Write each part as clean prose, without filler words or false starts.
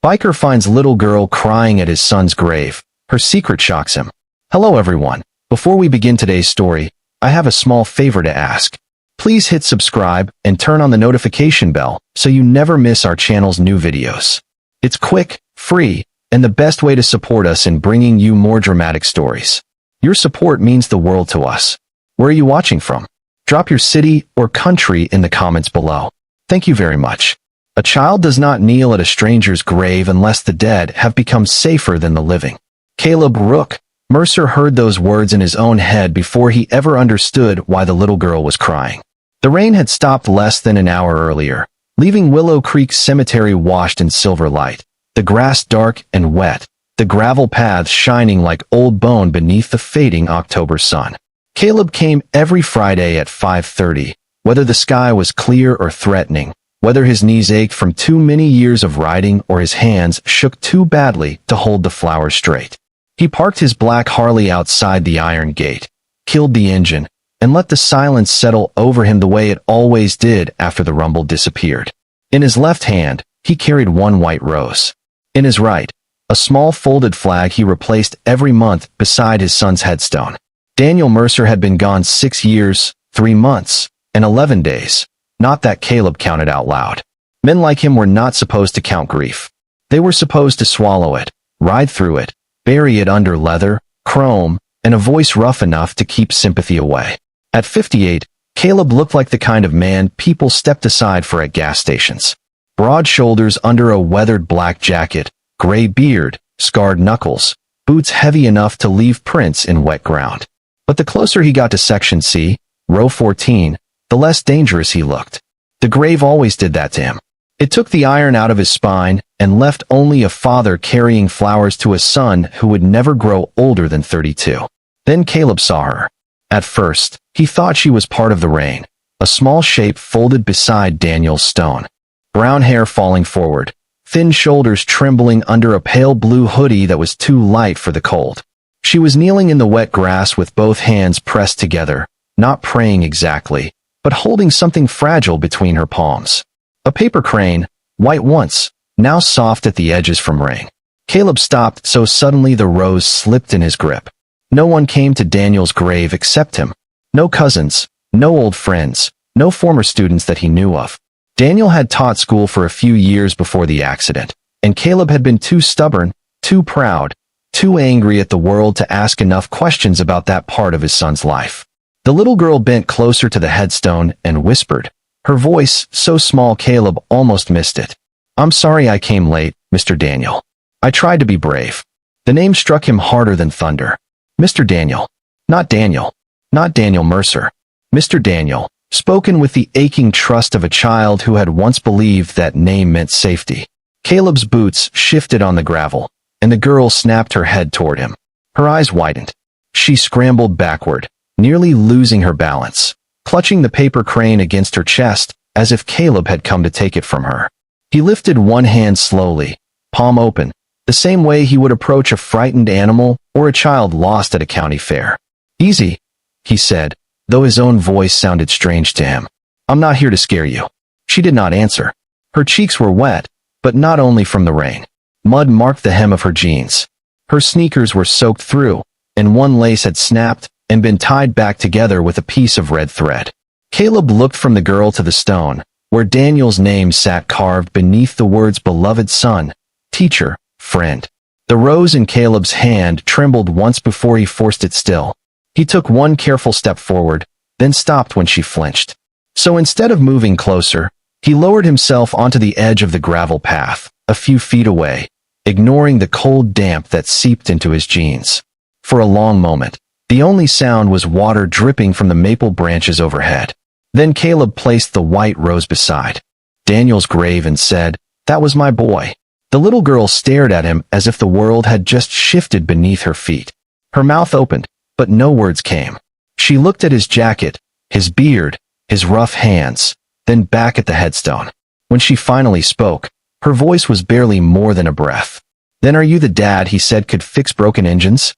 Biker finds little girl crying at his son's grave. Her secret shocks him. Hello everyone. Before we begin today's story, I have a small favor to ask. Please hit subscribe and turn on the notification bell so you never miss our channel's new videos. It's quick, free, and the best way to support us in bringing you more dramatic stories. Your support means the world to us. Where are you watching from? Drop your city or country in the comments below. Thank you very much. A child does not kneel at a stranger's grave unless the dead have become safer than the living. Caleb Rook Mercer heard those words in his own head before he ever understood why the little girl was crying. The rain had stopped less than an hour earlier, leaving Willow Creek Cemetery washed in silver light, the grass dark and wet, the gravel paths shining like old bone beneath the fading October sun. Caleb came every Friday at 5:30, whether the sky was clear or threatening, whether his knees ached from too many years of riding or his hands shook too badly to hold the flowers straight. He parked his black Harley outside the iron gate, killed the engine, and let the silence settle over him the way it always did after the rumble disappeared. In his left hand, he carried one white rose. In his right, a small folded flag he replaced every month beside his son's headstone. Daniel Mercer had been gone 6 years, 3 months, and 11 days. Not that Caleb counted out loud. Men like him were not supposed to count grief. They were supposed to swallow it, ride through it, bury it under leather, chrome, and a voice rough enough to keep sympathy away. At 58, Caleb looked like the kind of man people stepped aside for at gas stations. Broad shoulders under a weathered black jacket, gray beard, scarred knuckles, boots heavy enough to leave prints in wet ground. But the closer he got to Section C, Row 14, the less dangerous he looked. The grave always did that to him. It took the iron out of his spine and left only a father carrying flowers to a son who would never grow older than 32. Then Caleb saw her. At first, he thought she was part of the rain, a small shape folded beside Daniel's stone. Brown hair falling forward, thin shoulders trembling under a pale blue hoodie that was too light for the cold. She was kneeling in the wet grass with both hands pressed together, not praying exactly, but holding something fragile between her palms. A paper crane, white once, now soft at the edges from rain. Caleb stopped so suddenly the rose slipped in his grip. No one came to Daniel's grave except him. No cousins, no old friends, no former students that he knew of. Daniel had taught school for a few years before the accident, and Caleb had been too stubborn, too proud, too angry at the world to ask enough questions about that part of his son's life. The little girl bent closer to the headstone and whispered, her voice so small Caleb almost missed it. I'm sorry I came late, Mr. Daniel. I tried to be brave. The name struck him harder than thunder. Mr. Daniel. Not Daniel. Not Daniel Mercer. Mr. Daniel, spoken with the aching trust of a child who had once believed that name meant safety. Caleb's boots shifted on the gravel, and the girl snapped her head toward him. Her eyes widened. She scrambled backward, nearly losing her balance, clutching the paper crane against her chest as if Caleb had come to take it from her. He lifted one hand slowly, palm open, the same way he would approach a frightened animal or a child lost at a county fair. Easy, he said, though his own voice sounded strange to him. I'm not here to scare you. She did not answer. Her cheeks were wet, but not only from the rain. Mud marked the hem of her jeans. Her sneakers were soaked through, and one lace had snapped and been tied back together with a piece of red thread. Caleb looked from the girl to the stone, where Daniel's name sat carved beneath the words beloved son, teacher, friend. The rose in Caleb's hand trembled once before he forced it still. He took one careful step forward, then stopped when she flinched. So instead of moving closer, he lowered himself onto the edge of the gravel path, a few feet away, ignoring the cold damp that seeped into his jeans. For a long moment, the only sound was water dripping from the maple branches overhead. Then Caleb placed the white rose beside Daniel's grave and said, "That was my boy." The little girl stared at him as if the world had just shifted beneath her feet. Her mouth opened, but no words came. She looked at his jacket, his beard, his rough hands, then back at the headstone. When she finally spoke, her voice was barely more than a breath. "Then are you the dad he said could fix broken engines?"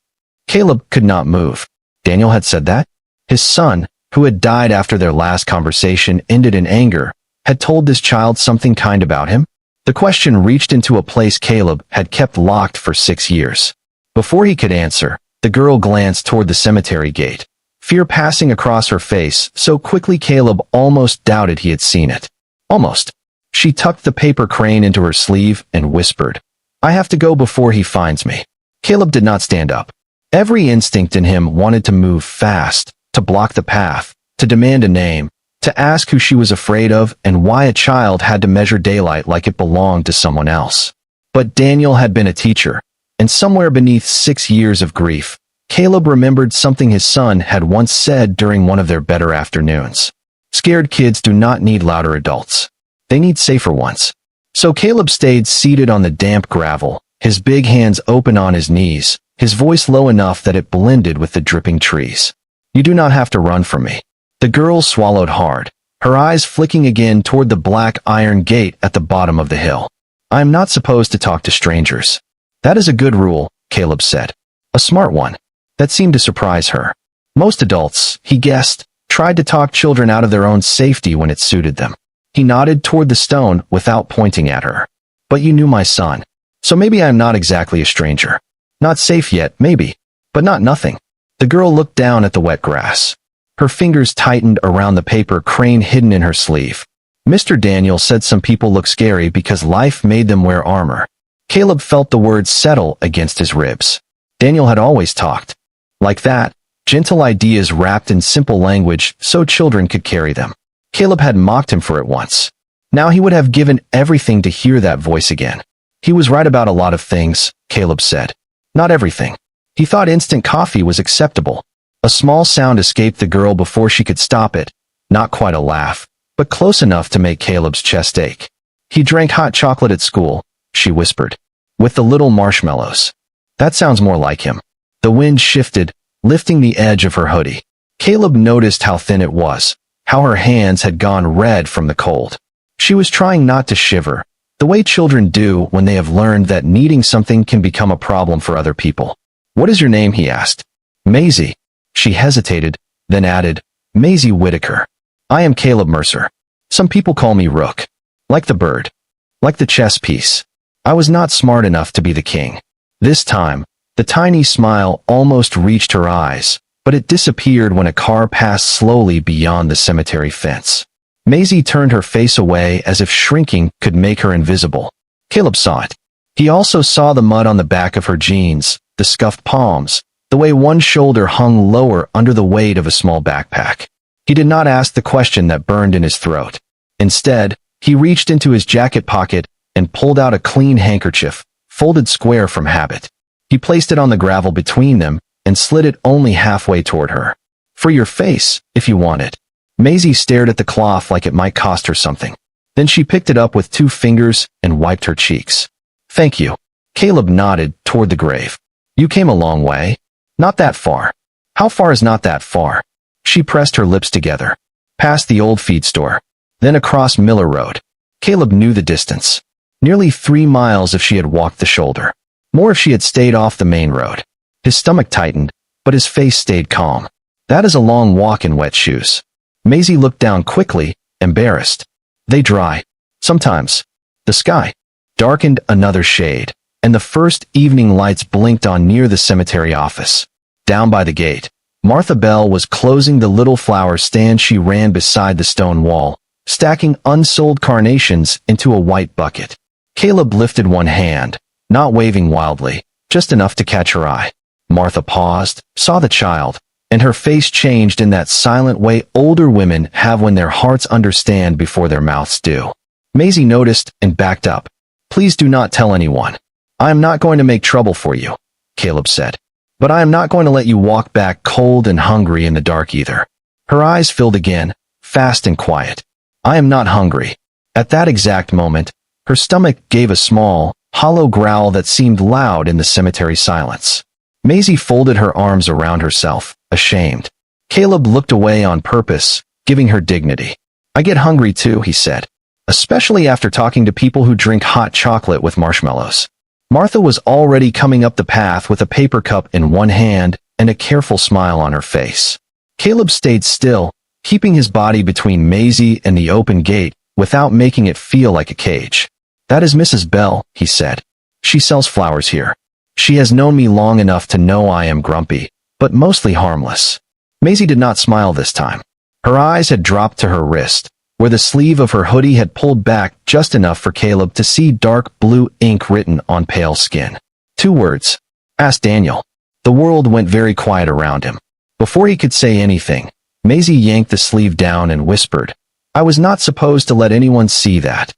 Caleb could not move. Daniel had said that? His son, who had died after their last conversation ended in anger, had told this child something kind about him? The question reached into a place Caleb had kept locked for 6 years. Before he could answer, the girl glanced toward the cemetery gate, fear passing across her face so quickly Caleb almost doubted he had seen it. Almost. She tucked the paper crane into her sleeve and whispered, "I have to go before he finds me." Caleb did not stand up. Every instinct in him wanted to move fast, to block the path, to demand a name, to ask who she was afraid of and why a child had to measure daylight like it belonged to someone else. But Daniel had been a teacher, and somewhere beneath 6 years of grief, Caleb remembered something his son had once said during one of their better afternoons. Scared kids do not need louder adults. They need safer ones. So Caleb stayed seated on the damp gravel, his big hands open on his knees, his voice low enough that it blended with the dripping trees. "You do not have to run from me." The girl swallowed hard, her eyes flicking again toward the black iron gate at the bottom of the hill. "I am not supposed to talk to strangers." "That is a good rule," Caleb said. A smart one. That seemed to surprise her. Most adults, he guessed, tried to talk children out of their own safety when it suited them. He nodded toward the stone without pointing at her. "But you knew my son. So maybe I am not exactly a stranger. Not safe yet, maybe. But not nothing." The girl looked down at the wet grass. Her fingers tightened around the paper crane hidden in her sleeve. Mr. Daniel said some people look scary because life made them wear armor. Caleb felt the words settle against his ribs. Daniel had always talked. Like that, gentle ideas wrapped in simple language so children could carry them. Caleb had mocked him for it once. Now he would have given everything to hear that voice again. He was right about a lot of things, Caleb said. Not everything. He thought instant coffee was acceptable. A small sound escaped the girl before she could stop it. Not quite a laugh, but close enough to make Caleb's chest ache. "He drank hot chocolate at school," she whispered. "With the little marshmallows." That sounds more like him. The wind shifted, lifting the edge of her hoodie. Caleb noticed how thin it was, how her hands had gone red from the cold. She was trying not to shiver, the way children do when they have learned that needing something can become a problem for other people. "What is your name?" he asked. "Maisie." She hesitated, then added, "Maisie Whitaker. I am Caleb Mercer. Some people call me Rook. Like the bird. Like the chess piece. I was not smart enough to be the king." This time, the tiny smile almost reached her eyes, but it disappeared when a car passed slowly beyond the cemetery fence. Maisie turned her face away as if shrinking could make her invisible. Caleb saw it. He also saw the mud on the back of her jeans, the scuffed palms, the way one shoulder hung lower under the weight of a small backpack. He did not ask the question that burned in his throat. Instead, he reached into his jacket pocket and pulled out a clean handkerchief, folded square from habit. He placed it on the gravel between them and slid it only halfway toward her. "For your face, if you want it." Maisie stared at the cloth like it might cost her something. Then she picked it up with 2 fingers and wiped her cheeks. "Thank you." Caleb nodded toward the grave. "You came a long way." "Not that far." "How far is not that far?" She pressed her lips together. "Past the old feed store. Then across Miller Road." Caleb knew the distance. Nearly 3 miles if she had walked the shoulder. More if she had stayed off the main road. His stomach tightened, but his face stayed calm. "That is a long walk in wet shoes." Maisie looked down quickly, embarrassed. "They dry. Sometimes." The sky darkened another shade, and the first evening lights blinked on near the cemetery office. Down by the gate, Martha Bell was closing the little flower stand. She ran beside the stone wall, stacking unsold carnations into a white bucket. Caleb lifted one hand, not waving wildly, just enough to catch her eye. Martha paused, saw the child, and her face changed in that silent way older women have when their hearts understand before their mouths do. Maisie noticed and backed up. "Please do not tell anyone. I am not going to make trouble for you," Caleb said. "But I am not going to let you walk back cold and hungry in the dark either." Her eyes filled again, fast and quiet. "I am not hungry." At that exact moment, her stomach gave a small, hollow growl that seemed loud in the cemetery silence. Maisie folded her arms around herself, ashamed. Caleb looked away on purpose, giving her dignity. "I get hungry too," he said. "Especially after talking to people who drink hot chocolate with marshmallows." Martha was already coming up the path with a paper cup in one hand and a careful smile on her face. Caleb stayed still, keeping his body between Maisie and the open gate without making it feel like a cage. "That is Mrs. Bell," he said. "She sells flowers here. She has known me long enough to know I am grumpy, but mostly harmless." Maisie did not smile this time. Her eyes had dropped to her wrist, where the sleeve of her hoodie had pulled back just enough for Caleb to see dark blue ink written on pale skin. "Two words?" asked Daniel. The world went very quiet around him. Before he could say anything, Maisie yanked the sleeve down and whispered, "I was not supposed to let anyone see that."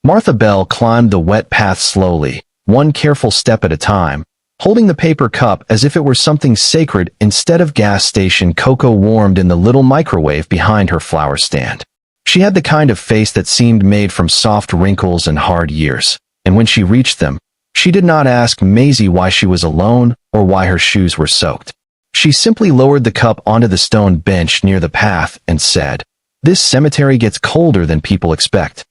Martha Bell climbed the wet path slowly, one careful step at a time, holding the paper cup as if it were something sacred instead of gas station cocoa warmed in the little microwave behind her flower stand. She had the kind of face that seemed made from soft wrinkles and hard years, and when she reached them, she did not ask Maisie why she was alone or why her shoes were soaked. She simply lowered the cup onto the stone bench near the path and said, "This cemetery gets colder than people expect."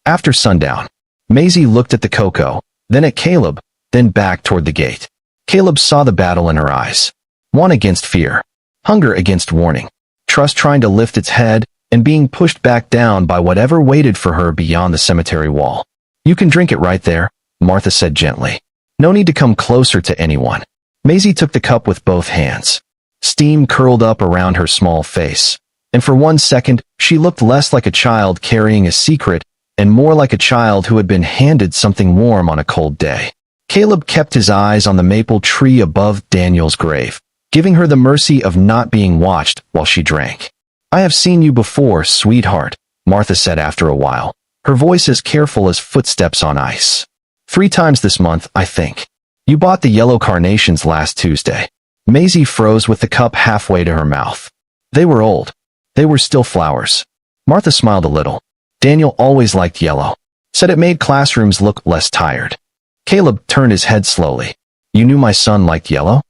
After sundown, Maisie looked at the cocoa, then at Caleb, then back toward the gate. Caleb saw the battle in her eyes. One against fear, hunger against warning, trust trying to lift its head, and being pushed back down by whatever waited for her beyond the cemetery wall. "You can drink it right there," Martha said gently. "No need to come closer to anyone." Maisie took the cup with both hands. Steam curled up around her small face, and for 1 second, she looked less like a child carrying a secret and more like a child who had been handed something warm on a cold day. Caleb kept his eyes on the maple tree above Daniel's grave, giving her the mercy of not being watched while she drank. "I have seen you before, sweetheart," Martha said after a while, her voice as careful as footsteps on ice. "3 times this month, I think. You bought the yellow carnations last Tuesday." Maisie froze with the cup halfway to her mouth. They were old. They were still flowers. Martha smiled a little. "Daniel always liked yellow. Said it made classrooms look less tired." Caleb turned his head slowly. "You knew my son liked yellow?"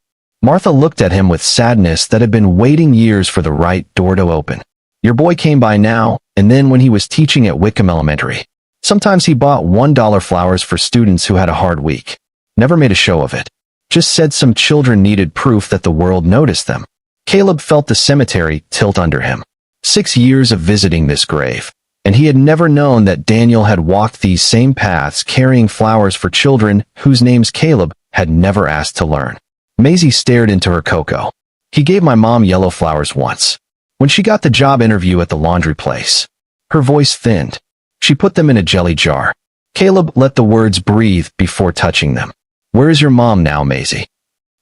Martha looked at him with sadness that had been waiting years for the right door to open. "Your boy came by now, and then when he was teaching at Wickham Elementary. Sometimes he bought $1 flowers for students who had a hard week. Never made a show of it. Just said some children needed proof that the world noticed them." Caleb felt the cemetery tilt under him. 6 years of visiting this grave, and he had never known that Daniel had walked these same paths carrying flowers for children whose names Caleb had never asked to learn. Maisie stared into her cocoa. "He gave my mom yellow flowers once, when she got the job interview at the laundry place." Her voice thinned. "She put them in a jelly jar." Caleb let the words breathe before touching them. "Where is your mom now, Maisie?"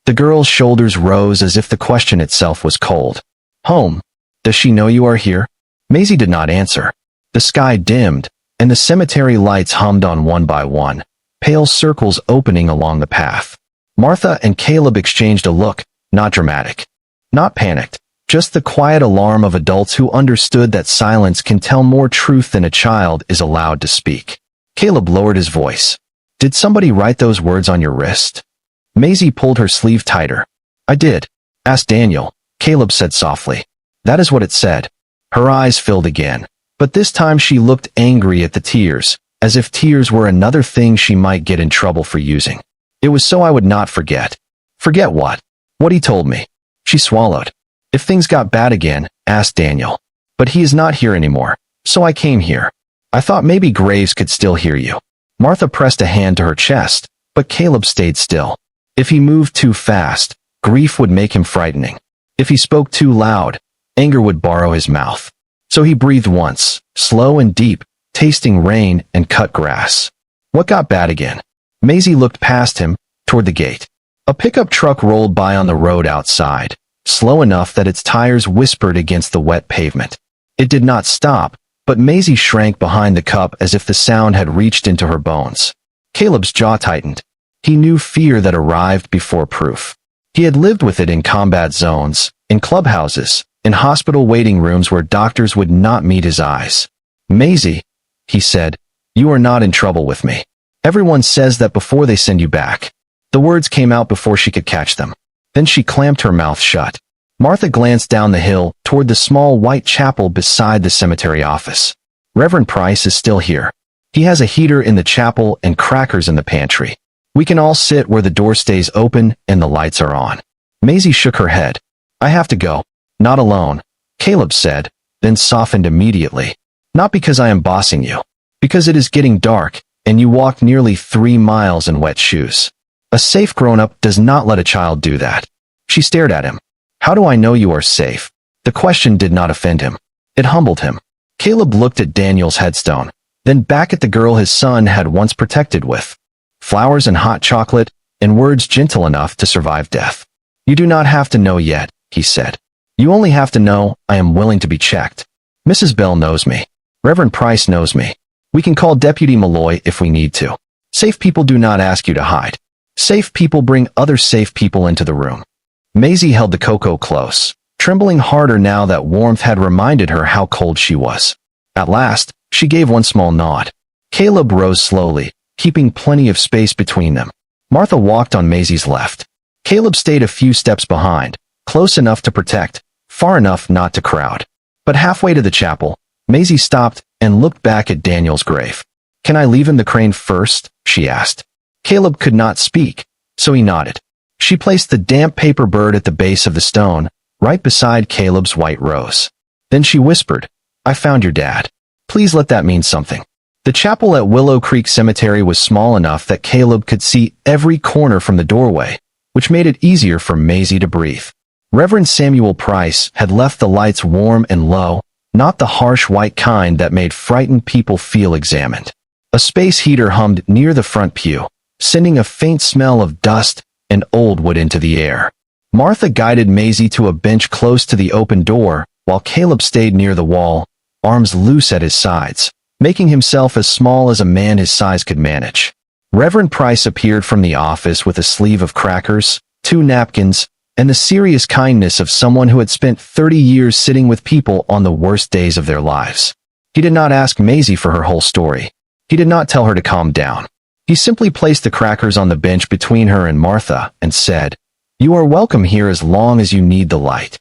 The girl's shoulders rose as if the question itself was cold. "Home. Does she know you are here?" Maisie did not answer. The sky dimmed, and the cemetery lights hummed on one by one, pale circles opening along the path. Martha and Caleb exchanged a look, not dramatic, not panicked, just the quiet alarm of adults who understood that silence can tell more truth than a child is allowed to speak. Caleb lowered his voice. "Did somebody write those words on your wrist?" Maisie pulled her sleeve tighter. "I did. Ask Daniel," Caleb said softly. "That is what it said." Her eyes filled again, but this time she looked angry at the tears, as if tears were another thing she might get in trouble for using. "It was so I would not forget." "Forget what?" "What he told me." She swallowed. "If things got bad again, ask Daniel. But he is not here anymore, so I came here. I thought maybe Graves could still hear you." Martha pressed a hand to her chest, but Caleb stayed still. If he moved too fast, grief would make him frightening. If he spoke too loud, anger would borrow his mouth. So he breathed once, slow and deep, tasting rain and cut grass. What got bad again? Maisie looked past him, toward the gate. A pickup truck rolled by on the road outside, slow enough that its tires whispered against the wet pavement. It did not stop, but Maisie shrank behind the cup as if the sound had reached into her bones. Caleb's jaw tightened. He knew fear that arrived before proof. He had lived with it in combat zones, in clubhouses, in hospital waiting rooms where doctors would not meet his eyes. "Maisie," he said, "you are not in trouble with me. Everyone says that before they send you back." The words came out before she could catch them. Then she clamped her mouth shut. Martha glanced down the hill toward the small white chapel beside the cemetery office. "Reverend Price is still here. He has a heater in the chapel and crackers in the pantry. We can all sit where the door stays open and the lights are on." Maisie shook her head. "I have to go. Not alone," Caleb said, then softened immediately. "Not because I am bossing you. Because it is getting dark, And you walked nearly 3 miles in wet shoes. A safe grown-up does not let a child do that. She stared at him. How do I know you are safe? The question did not offend him. It humbled him. Caleb looked at Daniel's headstone, then back at the girl his son had once protected with flowers and hot chocolate, and words gentle enough to survive death. You do not have to know yet, he said. You only have to know I am willing to be checked. Mrs. Bell knows me. Reverend Price knows me. We can call Deputy Malloy if we need to. Safe people do not ask you to hide. Safe people bring other safe people into the room. Maisie held the cocoa close, trembling harder now that warmth had reminded her how cold she was. At last, she gave one small nod. Caleb rose slowly, keeping plenty of space between them. Martha walked on Maisie's left. Caleb stayed a few steps behind, close enough to protect, far enough not to crowd. But halfway to the chapel, Maisie stopped and looked back at Daniel's grave. Can I leave him the crane first? She asked. Caleb could not speak, so he nodded. She placed the damp paper bird at the base of the stone, right beside Caleb's white rose. Then she whispered, I found your dad. Please let that mean something. The chapel at Willow Creek Cemetery was small enough that Caleb could see every corner from the doorway, which made it easier for Maisie to breathe. Reverend Samuel Price had left the lights warm and low, not the harsh white kind that made frightened people feel examined. A space heater hummed near the front pew, sending a faint smell of dust and old wood into the air. Martha guided Maisie to a bench close to the open door, while Caleb stayed near the wall, arms loose at his sides, making himself as small as a man his size could manage. Reverend Price appeared from the office with a sleeve of crackers, 2 napkins, and the serious kindness of someone who had spent 30 years sitting with people on the worst days of their lives. He did not ask Maisie for her whole story. He did not tell her to calm down. He simply placed the crackers on the bench between her and Martha and said, You are welcome here as long as you need the light.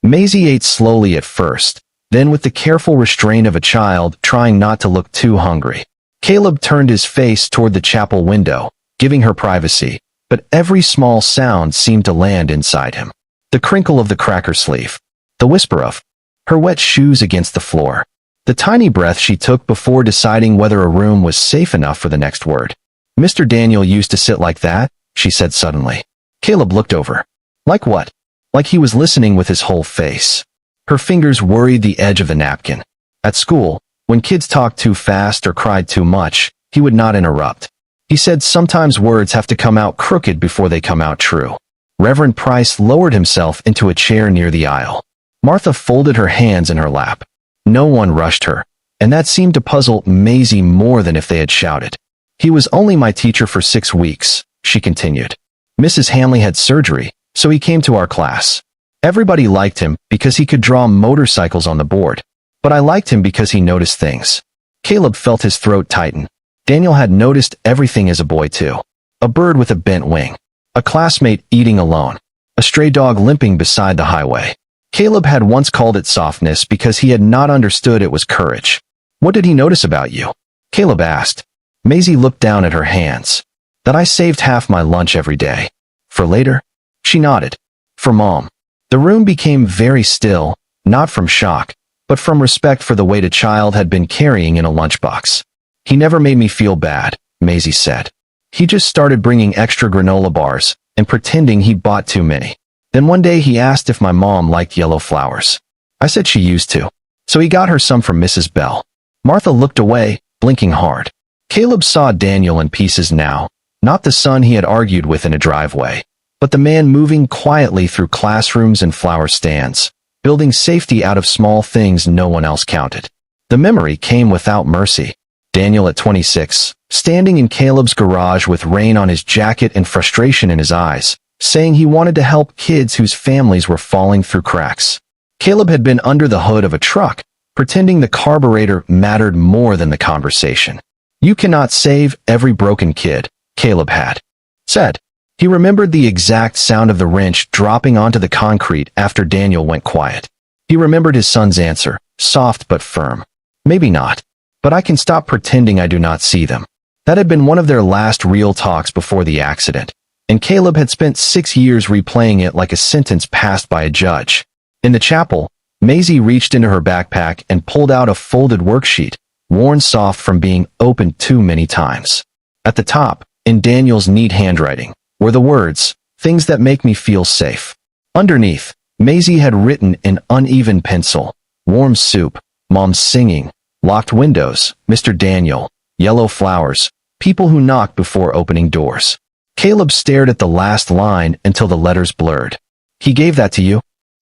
Maisie ate slowly at first, then with the careful restraint of a child trying not to look too hungry. Caleb turned his face toward the chapel window, giving her privacy, but every small sound seemed to land inside him. The crinkle of the cracker sleeve, the whisper of her wet shoes against the floor, the tiny breath she took before deciding whether a room was safe enough for the next word. Mr. Daniel used to sit like that, she said suddenly. Caleb looked over. Like what? Like he was listening with his whole face. Her fingers worried the edge of the napkin. At school, when kids talked too fast or cried too much, he would not interrupt. He said sometimes words have to come out crooked before they come out true. Reverend Price lowered himself into a chair near the aisle. Martha folded her hands in her lap. No one rushed her, and that seemed to puzzle Maisie more than if they had shouted. He was only my teacher for 6 weeks, she continued. Mrs. Hanley had surgery, so he came to our class. Everybody liked him because he could draw motorcycles on the board, but I liked him because he noticed things. Caleb felt his throat tighten. Daniel had noticed everything as a boy too. A bird with a bent wing. A classmate eating alone. A stray dog limping beside the highway. Caleb had once called it softness because he had not understood it was courage. What did he notice about you? Caleb asked. Maisie looked down at her hands. That I saved half my lunch every day. For later? She nodded. For Mom. The room became very still, not from shock, but from respect for the weight a child had been carrying in a lunchbox. He never made me feel bad, Maisie said. He just started bringing extra granola bars and pretending he bought too many. Then one day he asked if my mom liked yellow flowers. I said she used to. So he got her some from Mrs. Bell. Martha looked away, blinking hard. Caleb saw Daniel in pieces now, not the son he had argued with in a driveway, but the man moving quietly through classrooms and flower stands, building safety out of small things no one else counted. The memory came without mercy. Daniel at 26, standing in Caleb's garage with rain on his jacket and frustration in his eyes, saying he wanted to help kids whose families were falling through cracks. Caleb had been under the hood of a truck, pretending the carburetor mattered more than the conversation. You cannot save every broken kid, Caleb had said. He remembered the exact sound of the wrench dropping onto the concrete after Daniel went quiet. He remembered his son's answer, soft but firm. Maybe not, but I can stop pretending I do not see them. That had been one of their last real talks before the accident, and Caleb had spent 6 years replaying it like a sentence passed by a judge. In the chapel, Maisie reached into her backpack and pulled out a folded worksheet, worn soft from being opened too many times. At the top, in Daniel's neat handwriting, were the words, "Things that make me feel safe." Underneath, Maisie had written in uneven pencil, "Warm soup, Mom's singing, locked windows, Mr. Daniel, yellow flowers, people who knock before opening doors." Caleb stared at the last line until the letters blurred. "He gave that to you?"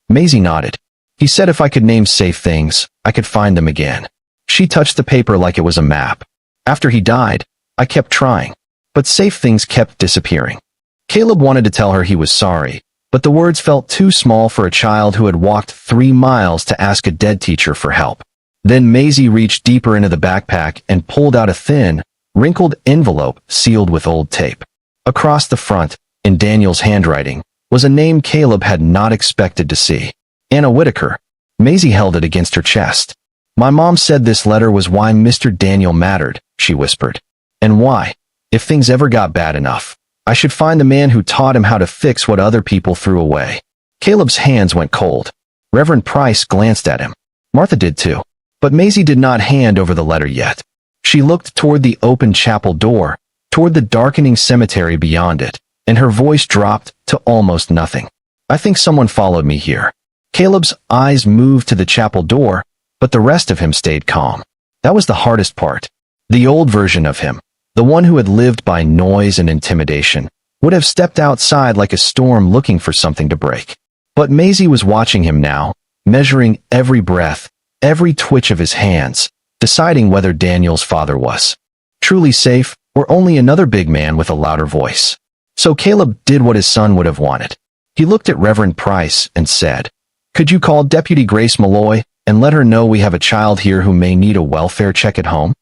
Maisie nodded. "He said if I could name safe things, I could find them again." She touched the paper like it was a map. "After he died, I kept trying, but safe things kept disappearing." Caleb wanted to tell her he was sorry, but the words felt too small for a child who had walked 3 miles to ask a dead teacher for help. Then Maisie reached deeper into the backpack and pulled out a thin, wrinkled envelope sealed with old tape. Across the front, in Daniel's handwriting, was a name Caleb had not expected to see. Anna Whitaker. Maisie held it against her chest. "My mom said this letter was why Mr. Daniel mattered," she whispered. "And why, if things ever got bad enough, I should find the man who taught him how to fix what other people threw away." Caleb's hands went cold. Reverend Price glanced at him. Martha did too. But Maisie did not hand over the letter yet. She looked toward the open chapel door, toward the darkening cemetery beyond it, and her voice dropped to almost nothing. "I think someone followed me here." Caleb's eyes moved to the chapel door, but the rest of him stayed calm. That was the hardest part. The old version of him, the one who had lived by noise and intimidation, would have stepped outside like a storm looking for something to break. But Maisie was watching him now, measuring every breath, every twitch of his hands, deciding whether Daniel's father was truly safe or only another big man with a louder voice. So Caleb did what his son would have wanted. He looked at Reverend Price and said, "Could you call Deputy Grace Malloy and let her know we have a child here who may need a welfare check at home?"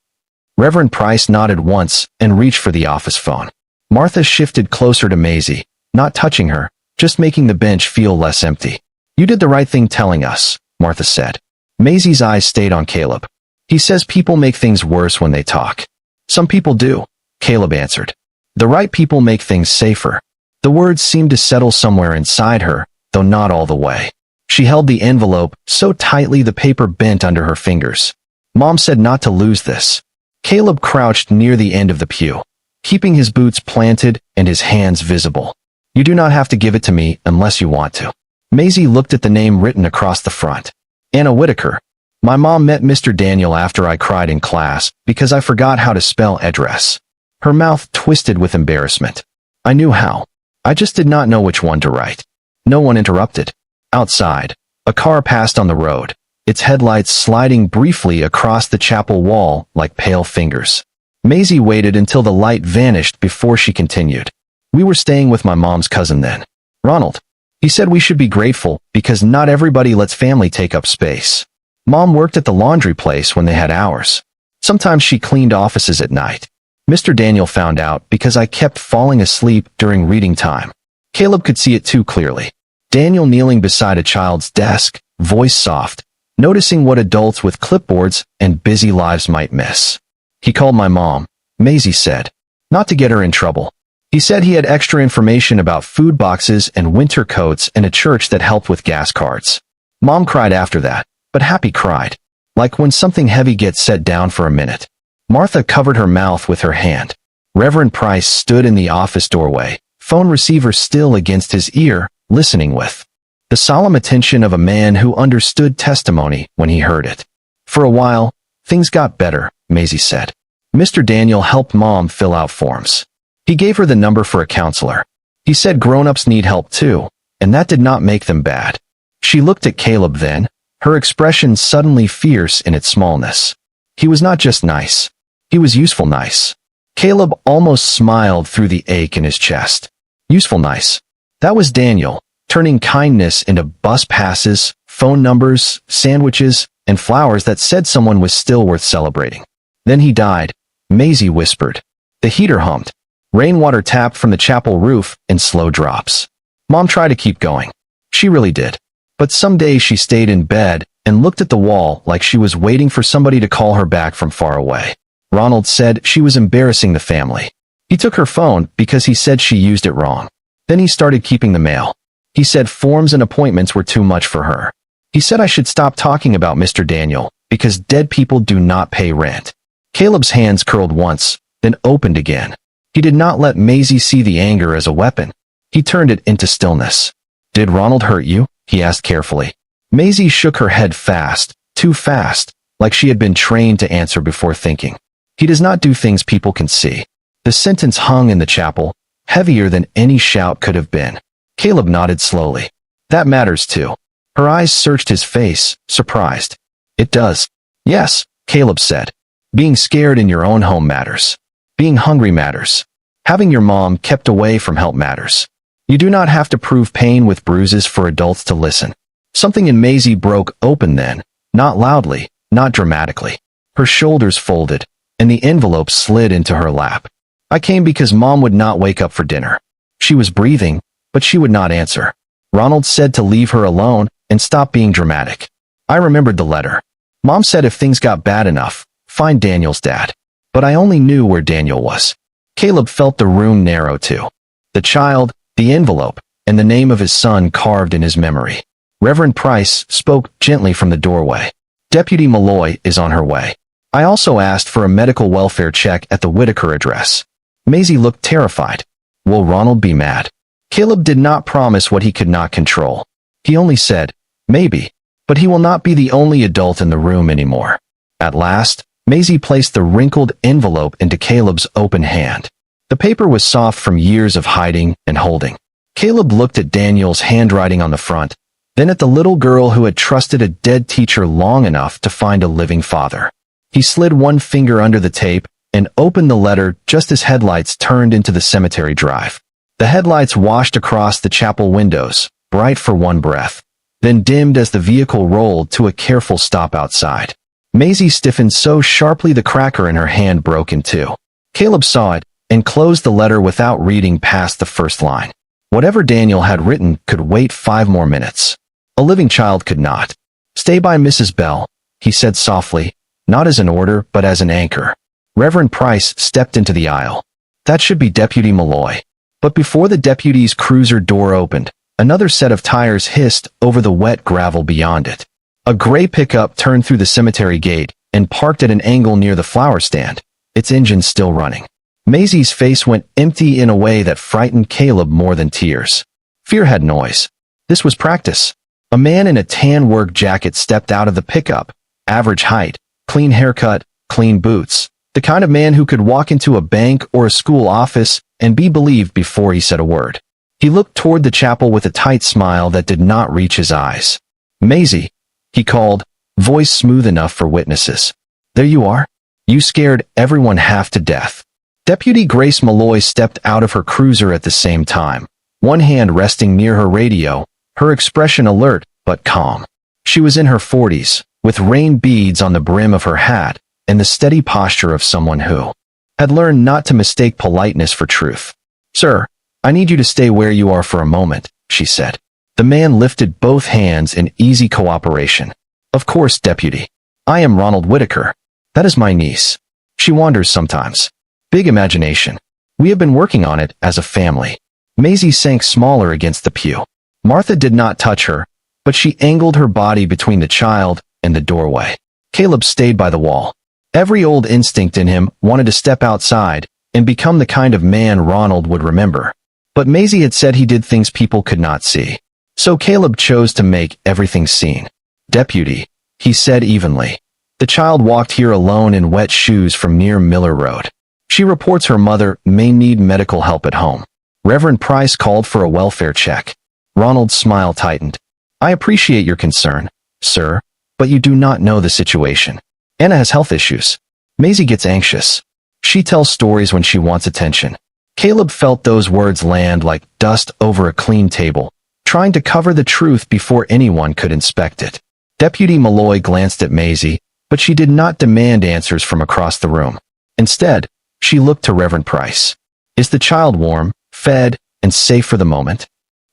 Reverend Price nodded once and reached for the office phone. Martha shifted closer to Maisie, not touching her, just making the bench feel less empty. "You did the right thing telling us," Martha said. Maisie's eyes stayed on Caleb. "He says people make things worse when they talk." "Some people do," Caleb answered. "The right people make things safer." The words seemed to settle somewhere inside her, though not all the way. She held the envelope so tightly the paper bent under her fingers. "Mom said not to lose this." Caleb crouched near the end of the pew, keeping his boots planted and his hands visible. "You do not have to give it to me unless you want to." Maisie looked at the name written across the front. "Anna Whitaker. My mom met Mr. Daniel after I cried in class because I forgot how to spell address." Her mouth twisted with embarrassment. "I knew how. I just did not know which one to write." No one interrupted. Outside, a car passed on the road, its headlights sliding briefly across the chapel wall like pale fingers. Maisie waited until the light vanished before she continued. "We were staying with my mom's cousin then, Ronald. He said we should be grateful because not everybody lets family take up space. Mom worked at the laundry place when they had hours. Sometimes she cleaned offices at night. Mr. Daniel found out because I kept falling asleep during reading time." Caleb could see it too clearly. Daniel kneeling beside a child's desk, voice soft, noticing what adults with clipboards and busy lives might miss. "He called my mom," Maisie said, "not to get her in trouble. He said he had extra information about food boxes and winter coats and a church that helped with gas cards." Mom cried after that, but Happy cried, like when something heavy gets set down for a minute. Martha covered her mouth with her hand. Reverend Price stood in the office doorway, phone receiver still against his ear, listening with the solemn attention of a man who understood testimony when he heard it. "For a while, things got better," Maisie said. "Mr. Daniel helped Mom fill out forms. He gave her the number for a counselor. He said grown-ups need help too, and that did not make them bad." She looked at Caleb then, her expression suddenly fierce in its smallness. He was not just nice. He was useful nice. Caleb almost smiled through the ache in his chest. Useful nice. That was Daniel, turning kindness into bus passes, phone numbers, sandwiches, and flowers that said someone was still worth celebrating. Then he died, Maisie whispered. The heater hummed. Rainwater tapped from the chapel roof in slow drops. Mom tried to keep going. She really did. But some days she stayed in bed and looked at the wall like she was waiting for somebody to call her back from far away. Ronald said she was embarrassing the family. He took her phone because he said she used it wrong. Then he started keeping the mail. He said forms and appointments were too much for her. He said I should stop talking about Mr. Daniel Because dead people do not pay rent. Caleb's hands curled once, then opened again. He did not let Maisie see the anger as a weapon. He turned it into stillness. Did Ronald hurt you? He asked carefully. Maisie shook her head fast, too fast, like she had been trained to answer before thinking. He does not do things people can see. The sentence hung in the chapel, heavier than any shout could have been. Caleb nodded slowly. That matters too. Her eyes searched his face, surprised. It does. Yes, Caleb said. Being scared in your own home matters. Being hungry matters. Having your mom kept away from help matters. You do not have to prove pain with bruises for adults to listen. Something in Maisie broke open then, not loudly, not dramatically. Her shoulders folded, and the envelope slid into her lap. I came because Mom would not wake up for dinner. She was breathing, but she would not answer. Ronald said to leave her alone and stop being dramatic. I remembered the letter. Mom said if things got bad enough, find Daniel's dad. But I only knew where Daniel was. Caleb felt the room narrow too. The child, the envelope, and the name of his son carved in his memory. Reverend Price spoke gently from the doorway. Deputy Malloy is on her way. I also asked for a medical welfare check at the Whitaker address. Maisie looked terrified. Will Ronald be mad? Caleb did not promise what he could not control. He only said, maybe, but he will not be the only adult in the room anymore. At last, Maisie placed the wrinkled envelope into Caleb's open hand. The paper was soft from years of hiding and holding. Caleb looked at Daniel's handwriting on the front, then at the little girl who had trusted a dead teacher long enough to find a living father. He slid one finger under the tape and opened the letter just as headlights turned into the cemetery drive. The headlights washed across the chapel windows, bright for one breath, then dimmed as the vehicle rolled to a careful stop outside. Maisie stiffened so sharply the cracker in her hand broke in two. Caleb saw it and closed the letter without reading past the first line. Whatever Daniel had written could wait 5 more minutes. A living child could not. Stay by Mrs. Bell, he said softly, not as an order but as an anchor. Reverend Price stepped into the aisle. That should be Deputy Malloy. But before the deputy's cruiser door opened, another set of tires hissed over the wet gravel beyond it. A gray pickup turned through the cemetery gate and parked at an angle near the flower stand, its engine still running. Maisie's face went empty in a way that frightened Caleb more than tears. Fear had noise. This was practice. A man in a tan work jacket stepped out of the pickup, average height, clean haircut, clean boots. The kind of man who could walk into a bank or a school office and be believed before he said a word. He looked toward the chapel with a tight smile that did not reach his eyes. Maisie, he called, voice smooth enough for witnesses. There you are. You scared everyone half to death. Deputy Grace Malloy stepped out of her cruiser at the same time, one hand resting near her radio, her expression alert but calm. She was in her 40s, with rain beads on the brim of her hat, and the steady posture of someone who had learned not to mistake politeness for truth. Sir, I need you to stay where you are for a moment, she said. The man lifted both hands in easy cooperation. Of course, Deputy. I am Ronald Whitaker. That is my niece. She wanders sometimes. Big imagination. We have been working on it as a family. Maisie sank smaller against the pew. Martha did not touch her, but she angled her body between the child and the doorway. Caleb stayed by the wall. Every old instinct in him wanted to step outside and become the kind of man Ronald would remember. But Maisie had said he did things people could not see. So Caleb chose to make everything seen. Deputy, he said evenly. The child walked here alone in wet shoes from near Miller Road. She reports her mother may need medical help at home. Reverend Price called for a welfare check. Ronald's smile tightened. I appreciate your concern, sir, but you do not know the situation. Anna has health issues. Maisie gets anxious. She tells stories when she wants attention. Caleb felt those words land like dust over a clean table, trying to cover the truth before anyone could inspect it. Deputy Malloy glanced at Maisie, but she did not demand answers from across the room. Instead, she looked to Reverend Price. Is the child warm, fed, and safe for the moment?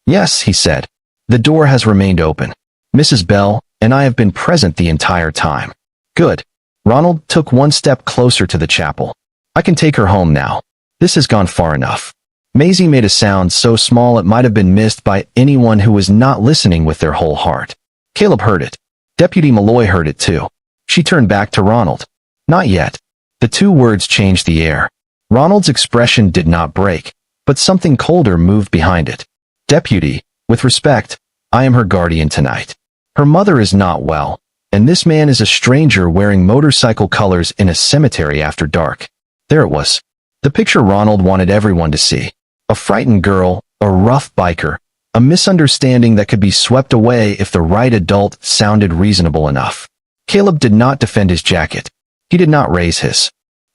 Yes, he said. The door has remained open. Mrs. Bell and I have been present the entire time. Good. Ronald took one step closer to the chapel. I can take her home now. This has gone far enough. Maisie made a sound so small it might have been missed by anyone who was not listening with their whole heart. Caleb heard it. Deputy Malloy heard it too. She turned back to Ronald. Not yet. The two words changed the air. Ronald's expression did not break, but something colder moved behind it. Deputy, with respect, I am her guardian tonight. Her mother is not well, and this man is a stranger wearing motorcycle colors in a cemetery after dark. There it was. The picture Ronald wanted everyone to see. A frightened girl, a rough biker, a misunderstanding that could be swept away if the right adult sounded reasonable enough. Caleb did not defend his jacket. He did not raise his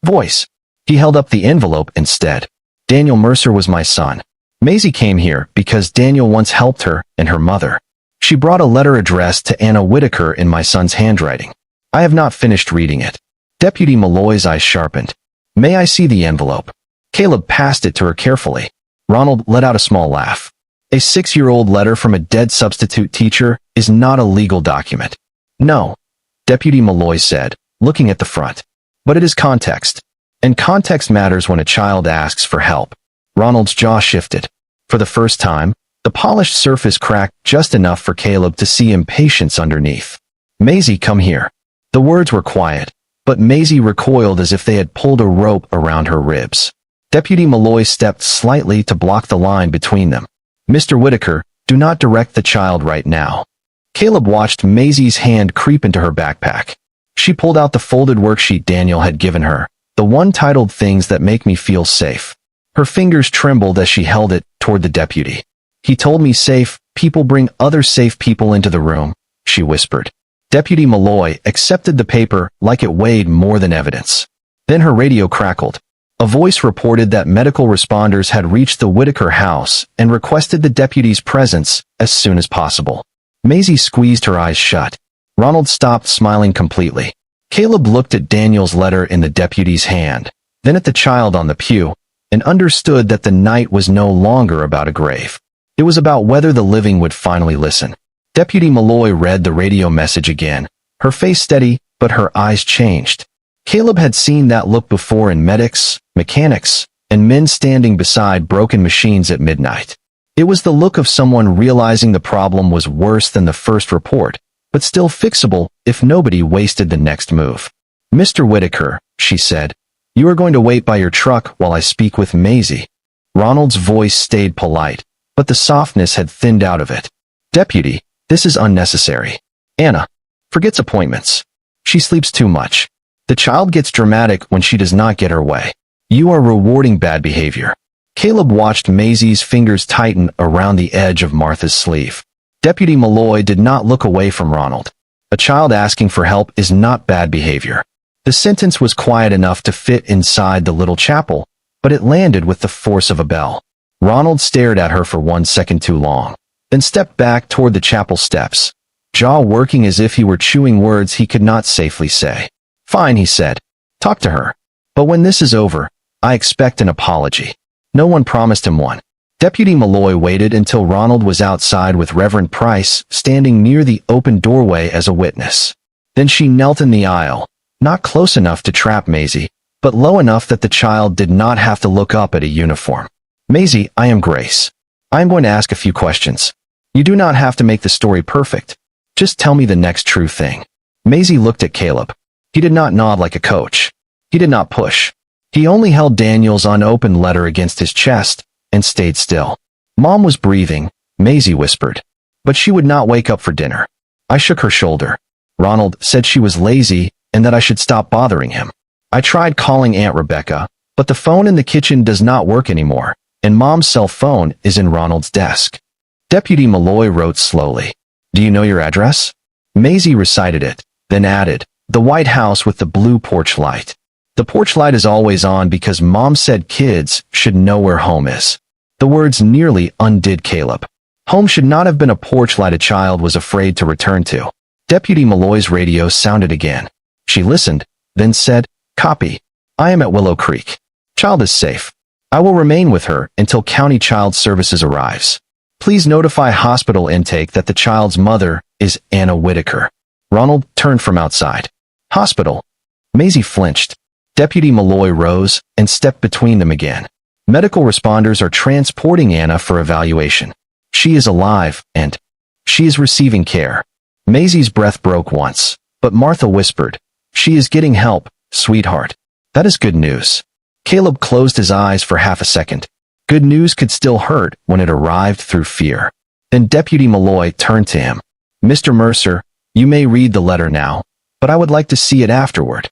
voice. He held up the envelope instead. Daniel Mercer was my son. Maisie came here because Daniel once helped her and her mother. She brought a letter addressed to Anna Whitaker in my son's handwriting. I have not finished reading it. Deputy Malloy's eyes sharpened. May I see the envelope? Caleb passed it to her carefully. Ronald let out a small laugh. A 6-year-old letter from a dead substitute teacher is not a legal document. No, Deputy Malloy said, looking at the front. But it is context. And context matters when a child asks for help. Ronald's jaw shifted. For the first time, the polished surface cracked just enough for Caleb to see impatience underneath. Maisie, come here. The words were quiet, but Maisie recoiled as if they had pulled a rope around her ribs. Deputy Malloy stepped slightly to block the line between them. Mr. Whitaker, do not direct the child right now. Caleb watched Maisie's hand creep into her backpack. She pulled out the folded worksheet Daniel had given her, the one titled Things That Make Me Feel Safe. Her fingers trembled as she held it toward the deputy. He told me safe people bring other safe people into the room, she whispered. Deputy Malloy accepted the paper like it weighed more than evidence. Then her radio crackled. A voice reported that medical responders had reached the Whitaker house and requested the deputy's presence as soon as possible. Maisie squeezed her eyes shut. Ronald stopped smiling completely. Caleb looked at Daniel's letter in the deputy's hand, then at the child on the pew, and understood that the night was no longer about a grave. It was about whether the living would finally listen. Deputy Malloy read the radio message again, her face steady, but her eyes changed. Caleb had seen that look before in medics, mechanics, and men standing beside broken machines at midnight. It was the look of someone realizing the problem was worse than the first report, but still fixable if nobody wasted the next move. Mr. Whitaker, she said, you are going to wait by your truck while I speak with Maisie. Ronald's voice stayed polite, but the softness had thinned out of it. Deputy, this is unnecessary. Anna forgets appointments. She sleeps too much. The child gets dramatic when she does not get her way. You are rewarding bad behavior. Caleb watched Maisie's fingers tighten around the edge of Martha's sleeve. Deputy Malloy did not look away from Ronald. A child asking for help is not bad behavior. The sentence was quiet enough to fit inside the little chapel, but it landed with the force of a bell. Ronald stared at her for 1 second too long, then stepped back toward the chapel steps, jaw working as if he were chewing words he could not safely say. Fine, he said. Talk to her. But when this is over, I expect an apology. No one promised him one. Deputy Malloy waited until Ronald was outside with Reverend Price standing near the open doorway as a witness. Then she knelt in the aisle, not close enough to trap Maisie, but low enough that the child did not have to look up at a uniform. Maisie, I am Grace. I am going to ask a few questions. You do not have to make the story perfect. Just tell me the next true thing. Maisie looked at Caleb. He did not nod like a coach. He did not push. He only held Daniel's unopened letter against his chest and stayed still. Mom was breathing, Maisie whispered, but she would not wake up for dinner. I shook her shoulder. Ronald said she was lazy and that I should stop bothering him. I tried calling Aunt Rebecca, but the phone in the kitchen does not work anymore, and Mom's cell phone is in Ronald's desk. Deputy Malloy wrote slowly. Do you know your address? Maisie recited it, then added, the White House with the blue porch light. The porch light is always on because Mom said kids should know where home is. The words nearly undid Caleb. Home should not have been a porch light a child was afraid to return to. Deputy Malloy's radio sounded again. She listened, then said, Copy. I am at Willow Creek. Child is safe. I will remain with her until County Child Services arrives. Please notify hospital intake that the child's mother is Anna Whitaker. Ronald turned from outside. Hospital. Maisie flinched. Deputy Malloy rose and stepped between them again. Medical responders are transporting Anna for evaluation. She is alive, and she is receiving care. Maisie's breath broke once, but Martha whispered, "She is getting help, sweetheart." That is good news. Caleb closed his eyes for half a second. Good news could still hurt when it arrived through fear. Then Deputy Malloy turned to him. "Mr. Mercer, you may read the letter now, but I would like to see it afterward."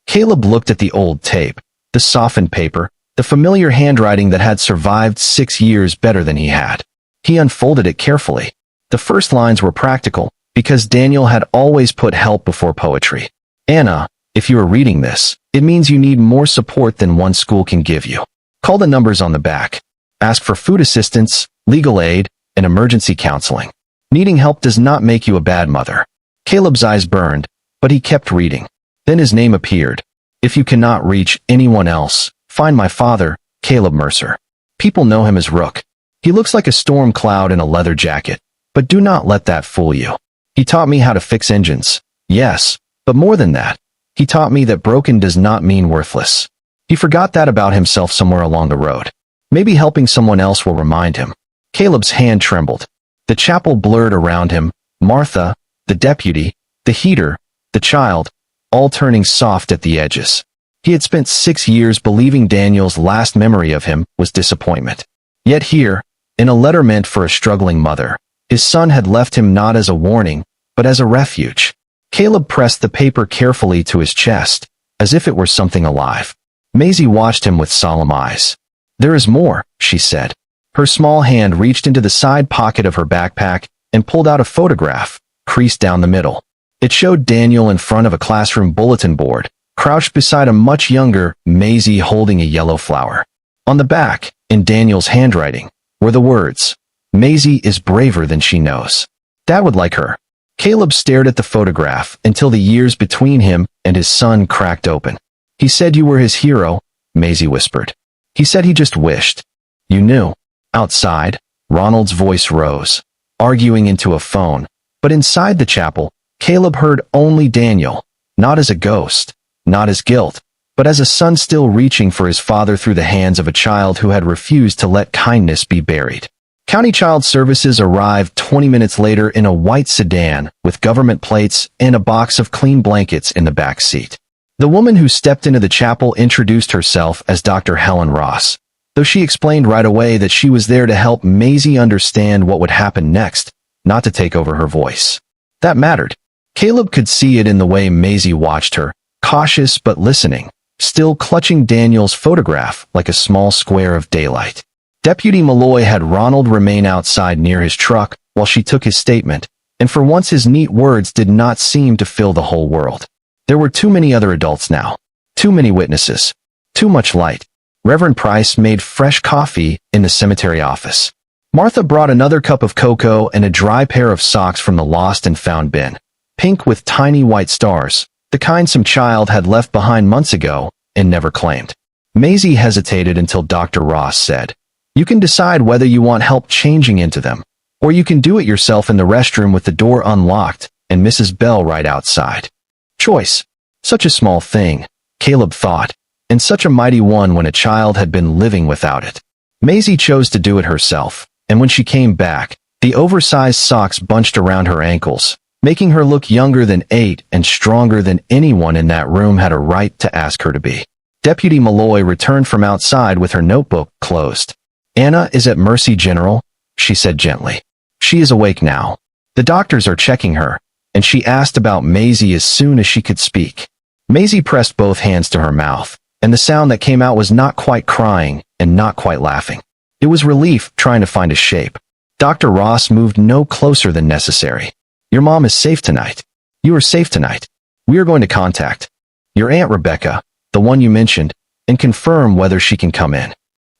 Caleb looked at the old tape, the softened paper, the familiar handwriting that had survived 6 years better than he had. He unfolded it carefully. The first lines were practical, because Daniel had always put help before poetry. "Anna, if you are reading this, it means you need more support than one school can give you. Call the numbers on the back. Ask for food assistance, legal aid, and emergency counseling. Needing help does not make you a bad mother." Caleb's eyes burned, but he kept reading. Then his name appeared. "If you cannot reach anyone else, find my father, Caleb Mercer. People know him as Rook. He looks like a storm cloud in a leather jacket, but do not let that fool you. He taught me how to fix engines. Yes, but more than that, he taught me that broken does not mean worthless." He forgot that about himself somewhere along the road. Maybe helping someone else will remind him. Caleb's hand trembled. The chapel blurred around him, Martha, the deputy, the heater, the child, all turning soft at the edges. He had spent 6 years believing Daniel's last memory of him was disappointment. Yet here, in a letter meant for a struggling mother, his son had left him not as a warning, but as a refuge. Caleb pressed the paper carefully to his chest, as if it were something alive. Maisie watched him with solemn eyes. "There is more," she said. Her small hand reached into the side pocket of her backpack and pulled out a photograph, creased down the middle. It showed Daniel in front of a classroom bulletin board, crouched beside a much younger Maisie holding a yellow flower. On the back, in Daniel's handwriting, were the words, "Maisie is braver than she knows. Dad would like her." Caleb stared at the photograph until the years between him and his son cracked open. "He said you were his hero," Maisie whispered. "He said he just wished. You knew." Outside, Ronald's voice rose, arguing into a phone, but inside the chapel, Caleb heard only Daniel, not as a ghost, not as guilt, but as a son still reaching for his father through the hands of a child who had refused to let kindness be buried. County Child Services arrived 20 minutes later in a white sedan with government plates and a box of clean blankets in the back seat. The woman who stepped into the chapel introduced herself as Dr. Helen Ross, though she explained right away that she was there to help Maisie understand what would happen next, not to take over her voice. That mattered. Caleb could see it in the way Maisie watched her, cautious but listening, still clutching Daniel's photograph like a small square of daylight. Deputy Malloy had Ronald remain outside near his truck while she took his statement, and for once his neat words did not seem to fill the whole world. There were too many other adults now. Too many witnesses. Too much light. Reverend Price made fresh coffee in the cemetery office. Martha brought another cup of cocoa and a dry pair of socks from the lost and found bin, pink with tiny white stars, the kind some child had left behind months ago and never claimed. Maisie hesitated until Dr. Ross said, "You can decide whether you want help changing into them, or you can do it yourself in the restroom with the door unlocked and Mrs. Bell right outside." Choice. Such a small thing, Caleb thought, and such a mighty one when a child had been living without it. Maisie chose to do it herself, and when she came back, the oversized socks bunched around her ankles, making her look younger than 8 and stronger than anyone in that room had a right to ask her to be. Deputy Malloy returned from outside with her notebook closed. "Anna is at Mercy General," she said gently. "She is awake now. The doctors are checking her," and she asked about Maisie as soon as she could speak. Maisie pressed both hands to her mouth, and the sound that came out was not quite crying and not quite laughing. It was relief trying to find a shape. Dr. Ross moved no closer than necessary. "Your mom is safe tonight. You are safe tonight. We are going to contact your Aunt Rebecca, the one you mentioned, and confirm whether she can come in."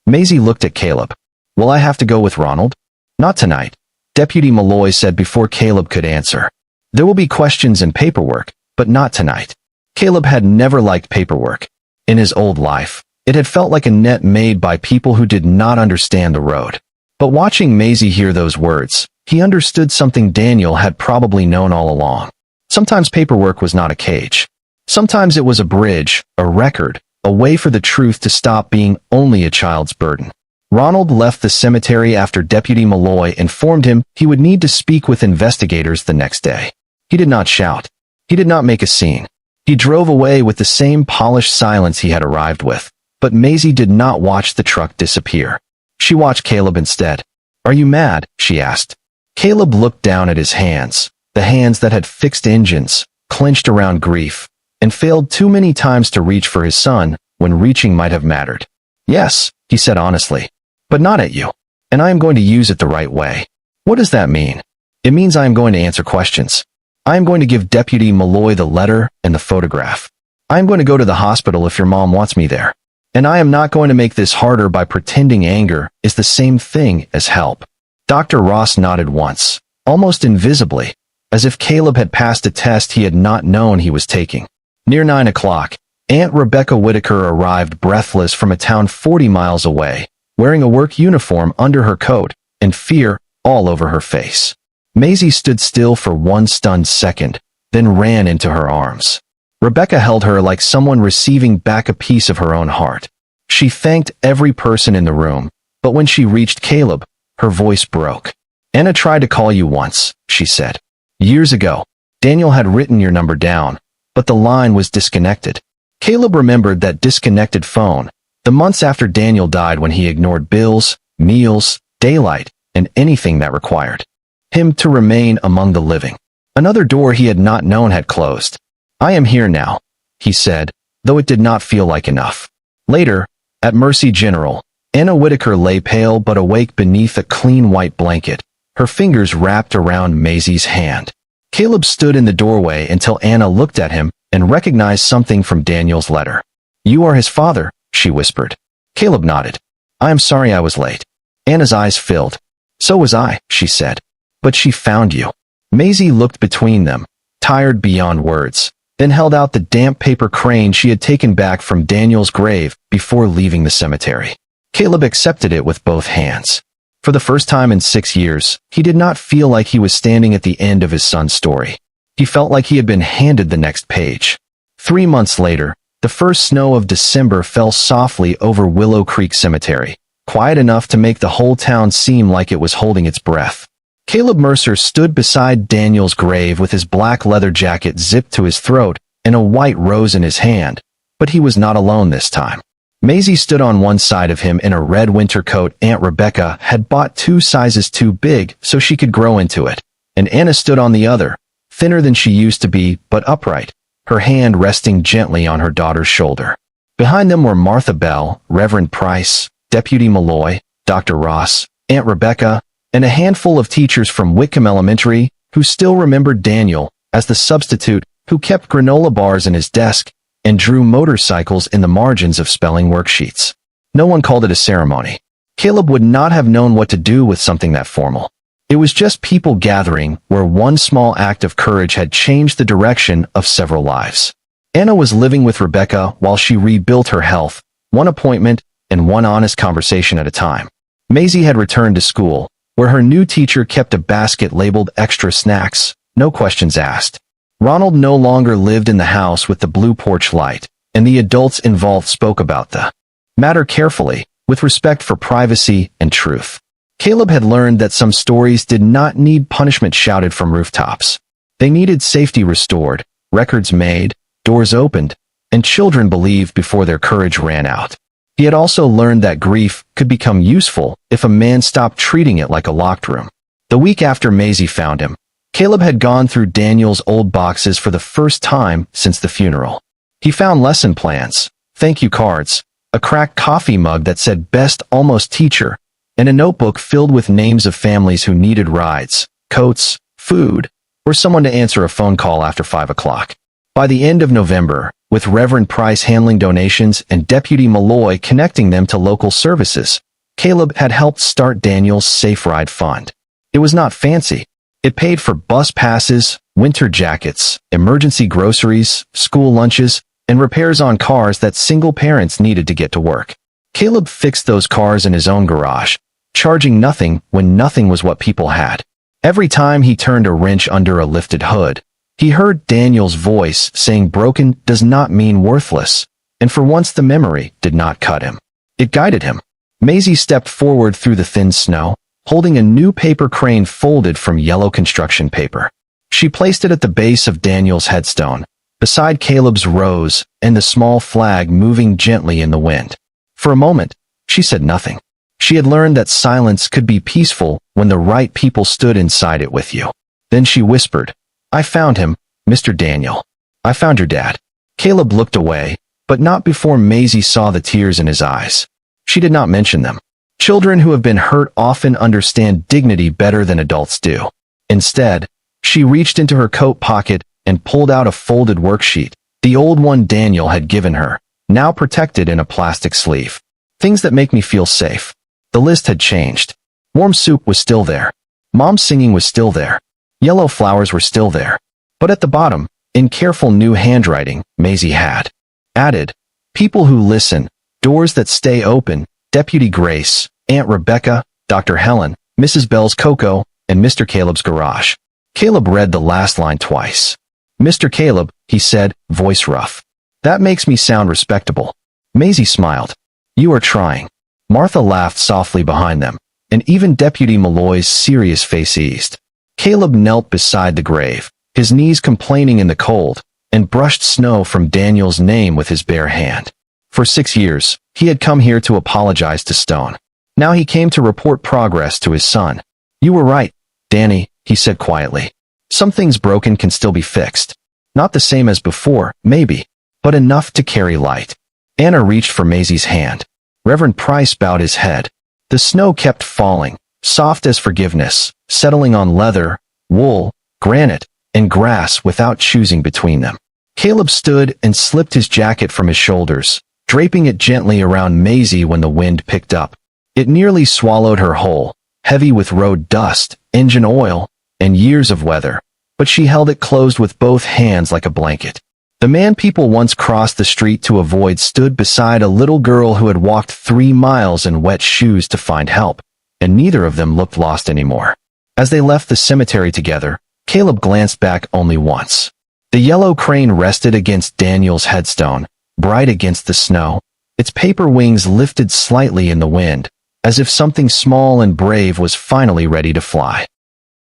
Maisie looked at Caleb. "Will I have to go with Ronald?" "Not tonight," Deputy Malloy said before Caleb could answer. "There will be questions and paperwork, but not tonight." Caleb had never liked paperwork. In his old life, it had felt like a net made by people who did not understand the road. But watching Maisie hear those words, he understood something Daniel had probably known all along. Sometimes paperwork was not a cage. Sometimes it was a bridge, a record, a way for the truth to stop being only a child's burden. Ronald left the cemetery after Deputy Malloy informed him he would need to speak with investigators the next day. He did not shout. He did not make a scene. He drove away with the same polished silence he had arrived with, but Maisie did not watch the truck disappear. She watched Caleb instead. "Are you mad?" she asked. Caleb looked down at his hands, the hands that had fixed engines, clenched around grief, and failed too many times to reach for his son when reaching might have mattered. "Yes," he said honestly, "but not at you. And I am going to use it the right way." "What does that mean?" "It means I am going to answer questions. I am going to give Deputy Malloy the letter and the photograph. I am going to go to the hospital if your mom wants me there. And I am not going to make this harder by pretending anger is the same thing as help." Dr. Ross nodded once, almost invisibly, as if Caleb had passed a test he had not known he was taking. Near 9 o'clock, Aunt Rebecca Whitaker arrived breathless from a town 40 miles away, wearing a work uniform under her coat, and fear all over her face. Maisie stood still for one stunned second, then ran into her arms. Rebecca held her like someone receiving back a piece of her own heart. She thanked every person in the room, but when she reached Caleb, her voice broke. "Anna tried to call you once," she said. "Years ago. Daniel had written your number down, but the line was disconnected." Caleb remembered that disconnected phone, the months after Daniel died when he ignored bills, meals, daylight, and anything that required him to remain among the living. Another door he had not known had closed. "I am here now," he said, though it did not feel like enough. Later, at Mercy General, Anna Whitaker lay pale but awake beneath a clean white blanket, her fingers wrapped around Maisie's hand. Caleb stood in the doorway until Anna looked at him and recognized something from Daniel's letter. "You are his father," she whispered. Caleb nodded. "I am sorry I was late." Anna's eyes filled. "So was I," she said. "But she found you." Maisie looked between them, tired beyond words, then held out the damp paper crane she had taken back from Daniel's grave before leaving the cemetery. Caleb accepted it with both hands. For the first time in 6 years, he did not feel like he was standing at the end of his son's story. He felt like he had been handed the next page. 3 months later, the first snow of December fell softly over Willow Creek Cemetery, quiet enough to make the whole town seem like it was holding its breath. Caleb Mercer stood beside Daniel's grave with his black leather jacket zipped to his throat and a white rose in his hand, but he was not alone this time. Maisie stood on one side of him in a red winter coat Aunt Rebecca had bought 2 sizes too big so she could grow into it, and Anna stood on the other, thinner than she used to be but upright, her hand resting gently on her daughter's shoulder. Behind them were Martha Bell, Reverend Price, Deputy Malloy, Dr. Ross, Aunt Rebecca, and a handful of teachers from Whitcomb Elementary who still remembered Daniel as the substitute who kept granola bars in his desk and drew motorcycles in the margins of spelling worksheets. No one called it a ceremony. Caleb would not have known what to do with something that formal. It was just people gathering where one small act of courage had changed the direction of several lives. Anna was living with Rebecca while she rebuilt her health, one appointment and one honest conversation at a time. Maisie had returned to school, where her new teacher kept a basket labeled extra snacks, no questions asked. Ronald no longer lived in the house with the blue porch light, and the adults involved spoke about the matter carefully, with respect for privacy and truth. Caleb had learned that some stories did not need punishment shouted from rooftops. They needed safety restored, records made, doors opened, and children believed before their courage ran out. He had also learned that grief could become useful if a man stopped treating it like a locked room. The week after Maisie found him, Caleb had gone through Daniel's old boxes for the first time since the funeral. He found lesson plans, thank you cards, a cracked coffee mug that said best almost teacher, and a notebook filled with names of families who needed rides, coats, food, or someone to answer a phone call after 5 o'clock. By the end of November, with Reverend Price handling donations and Deputy Malloy connecting them to local services, Caleb had helped start Daniel's Safe Ride Fund. It was not fancy. It paid for bus passes, winter jackets, emergency groceries, school lunches, and repairs on cars that single parents needed to get to work. Caleb fixed those cars in his own garage, charging nothing when nothing was what people had. Every time he turned a wrench under a lifted hood, he heard Daniel's voice saying broken does not mean worthless, and for once the memory did not cut him. It guided him. Maisie stepped forward through the thin snow, holding a new paper crane folded from yellow construction paper. She placed it at the base of Daniel's headstone, beside Caleb's rose and the small flag moving gently in the wind. For a moment, she said nothing. She had learned that silence could be peaceful when the right people stood inside it with you. Then she whispered, "I found him, Mr. Daniel. I found your dad." Caleb looked away, but not before Maisie saw the tears in his eyes. She did not mention them. Children who have been hurt often understand dignity better than adults do. Instead, she reached into her coat pocket and pulled out a folded worksheet, the old one Daniel had given her, now protected in a plastic sleeve. Things that make me feel safe. The list had changed. Warm soup was still there. Mom's singing was still there. Yellow flowers were still there. But at the bottom, in careful new handwriting, Maisie had added, "People who listen, doors that stay open, Deputy Grace, Aunt Rebecca, Dr. Helen, Mrs. Bell's Cocoa, and Mr. Caleb's garage." Caleb read the last line twice. "Mr. Caleb," he said, voice rough. "That makes me sound respectable." Maisie smiled. "You are trying." Martha laughed softly behind them, and even Deputy Malloy's serious face eased. Caleb knelt beside the grave, his knees complaining in the cold, and brushed snow from Daniel's name with his bare hand. For 6 years, he had come here to apologize to Stone. Now he came to report progress to his son. "You were right, Danny," he said quietly. "Some things broken can still be fixed. Not the same as before, maybe, but enough to carry light." Anna reached for Maisie's hand. Reverend Price bowed his head. The snow kept falling, soft as forgiveness, settling on leather, wool, granite, and grass without choosing between them. Caleb stood and slipped his jacket from his shoulders, draping it gently around Maisie when the wind picked up. It nearly swallowed her whole, heavy with road dust, engine oil, and years of weather, but she held it closed with both hands like a blanket. The man people once crossed the street to avoid stood beside a little girl who had walked 3 miles in wet shoes to find help, and neither of them looked lost anymore. As they left the cemetery together, Caleb glanced back only once. The yellow crane rested against Daniel's headstone, bright against the snow, its paper wings lifted slightly in the wind, as if something small and brave was finally ready to fly.